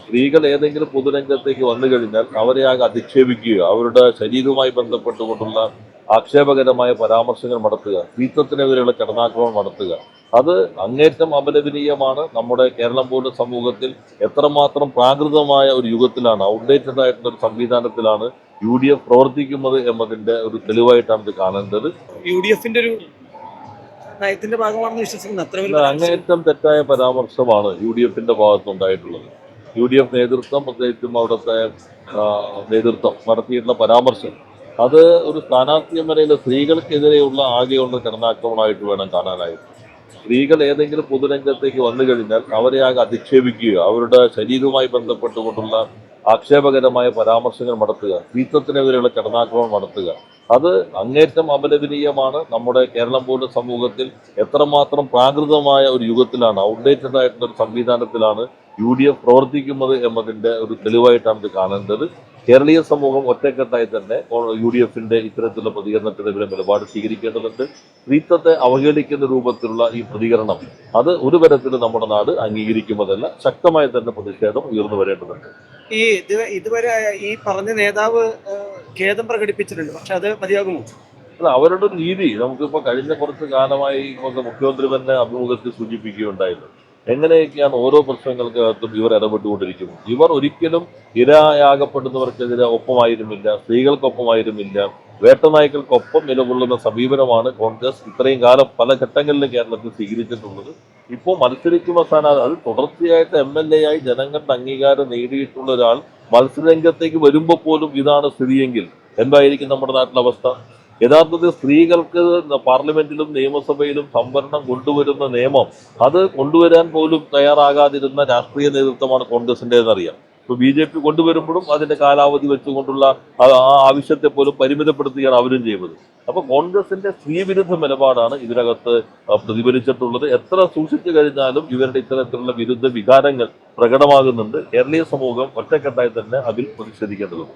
സ്ത്രീകൾ ഏതെങ്കിലും പൊതുരംഗത്തേക്ക് വന്നു കഴിഞ്ഞാൽ അവരെ ആകെ അധിക്ഷേപിക്കുക, അവരുടെ ശരീരവുമായി ബന്ധപ്പെട്ടുകൊണ്ടുള്ള ആക്ഷേപകരമായ പരാമർശങ്ങൾ നടത്തുക, സ്ത്രീത്വത്തിനെതിരെയുള്ള കടന്നാക്രമണം നടത്തുക, അത് അങ്ങേറ്റം അപലപനീയമാണ്. നമ്മുടെ കേരളം പോലുള്ള സമൂഹത്തിൽ എത്രമാത്രം പ്രാകൃതമായ ഒരു യുഗത്തിലാണ്, ഔട്ട്ഡേറ്റഡ് ആയിട്ടുള്ള ഒരു സംവിധാനത്തിലാണ് UDF പ്രവർത്തിക്കുന്നത് എന്നതിന്റെ ഒരു തെളിവായിട്ടാണ് ഇത് കാണേണ്ടത്. UDF-ന്റെ ഒരു നയത്തിന്റെ ഭാഗമാണെന്ന് വിശ്വസിക്കുന്നു. അത്ര ഒരു അങ്ങേയറ്റം തെറ്റായ പരാമർശമാണ് UDF-ന്റെ ഭാഗത്തുനിന്നുണ്ടായിട്ടുള്ളത്. UDF നേതൃത്വം, പ്രത്യേകിച്ചും അവിടുത്തെ നേതൃത്വം നടത്തിയിട്ടുള്ള പരാമർശം അത് ഒരു സ്ഥാനാർത്ഥി എന്ന നിലയിൽ സ്ത്രീകൾക്കെതിരെയുള്ള ആകെയുള്ള കടന്നാക്രമണമായിട്ട് വേണം കാണാനായിട്ട്. സ്ത്രീകൾ ഏതെങ്കിലും പൊതുരംഗത്തേക്ക് വന്നു കഴിഞ്ഞാൽ അവരെ ആകെ അധിക്ഷേപിക്കുക, അവരുടെ ശരീരവുമായി ബന്ധപ്പെട്ടുകൊണ്ടുള്ള ആക്ഷേപകരമായ പരാമർശങ്ങൾ നടത്തുക, സ്ത്രീത്വത്തിനെതിരെയുള്ള കടന്നാക്രമണം നടത്തുക, അത് അങ്ങേറ്റം അപലപനീയമാണ്. നമ്മുടെ കേരളം പോലുള്ള സമൂഹത്തിൽ എത്രമാത്രം പ്രാകൃതമായ ഒരു യുഗത്തിലാണ്, ഔട്ട്ഡേറ്റഡ് ആയിട്ടുള്ള ഒരു സംവിധാനത്തിലാണ് UDF പ്രവർത്തിക്കുന്നത് എന്നതിന്റെ ഒരു തെളിവായിട്ടാണ് ഇത് കാണേണ്ടത്. കേരളീയ സമൂഹം ഒറ്റക്കെട്ടായി തന്നെ UDF-ന്റെ ഇത്തരത്തിലുള്ള പ്രതികരണത്തിനെതിരെ നിലപാട് സ്വീകരിക്കേണ്ടതുണ്ട്. സ്ത്രീത്വത്തെ അവഹേളിക്കുന്ന രൂപത്തിലുള്ള ഈ പ്രതികരണം അത് ഒരു തരത്തിലും നമ്മുടെ നാട് അംഗീകരിക്കുന്നതല്ല. ശക്തമായി തന്നെ പ്രതിഷേധം ഉയർന്നു വരേണ്ടതുണ്ട്. ഇതുവരെ ഈ പറഞ്ഞ നേതാവ് ഖേദം പ്രകടിപ്പിച്ചിട്ടുണ്ട്, പക്ഷെ അത് മതിയാകുമോ? അല്ല, അവരുടെ ഒരു രീതി നമുക്കിപ്പോൾ കഴിഞ്ഞ കുറച്ച് കാലമായി മുഖ്യമന്ത്രി തന്നെ അഭിമുഖത്തിൽ സൂചിപ്പിക്കുകയുണ്ടായിരുന്നു. എങ്ങനെയൊക്കെയാണ് ഓരോ പ്രശ്നങ്ങൾക്കകത്തും ഇവർ ഇടപെട്ടുകൊണ്ടിരിക്കുന്നത്. ഇവർ ഒരിക്കലും ഇരയാകപ്പെടുന്നവർക്കെതിരെ ഒപ്പമായിരുന്നില്ല, സ്ത്രീകൾക്കൊപ്പമായിരുന്നില്ല, വേട്ടനായ്ക്കൾക്കൊപ്പം നിലകൊള്ളുന്ന സമീപനമാണ് കോൺഗ്രസ് ഇത്രയും കാലം പല ഘട്ടങ്ങളിലും കേരളത്തിൽ സ്വീകരിച്ചിട്ടുള്ളത്. ഇപ്പോൾ മത്സരിക്കുന്ന സ്ഥാനാർത്ഥി, അത് തുടർച്ചയായിട്ട് MLA ആയി ജനങ്ങളുടെ അംഗീകാരം നേടിയിട്ടുള്ള ഒരാൾ മത്സരരംഗത്തേക്ക് വരുമ്പോൾ പോലും ഇതാണ് സ്ഥിതിയെങ്കിൽ എന്തായിരിക്കും നമ്മുടെ നാട്ടിലെ അവസ്ഥ? യഥാർത്ഥത്തിൽ സ്ത്രീകൾക്ക് പാർലമെന്റിലും നിയമസഭയിലും സംവരണം കൊണ്ടുവരുന്ന നിയമം അത് കൊണ്ടുവരാൻ പോലും തയ്യാറാകാതിരുന്ന രാഷ്ട്രീയ നേതൃത്വമാണ് കോൺഗ്രസിൻ്റെതെന്നറിയാം. ഇപ്പോൾ BJP കൊണ്ടുവരുമ്പോഴും അതിന്റെ കാലാവധി വെച്ചുകൊണ്ടുള്ള ആ ആവശ്യത്തെ പോലും പരിമിതപ്പെടുത്തുകയാണ് അവരും ചെയ്യുന്നത്. അപ്പൊ കോൺഗ്രസിന്റെ സ്ത്രീവിരുദ്ധ നിലപാടാണ് ഇതിനകത്ത് പ്രതിഫലിച്ചിട്ടുള്ളത്. എത്ര സൂക്ഷിച്ചു കഴിഞ്ഞാലും ഇവരുടെ ഇത്തരത്തിലുള്ള വിരുദ്ധ വികാരങ്ങൾ പ്രകടമാകുന്നുണ്ട്. കേരളീയ സമൂഹം ഒറ്റക്കെട്ടായി തന്നെ അതിൽ പ്രതിഷേധിക്കേണ്ടതുണ്ട്.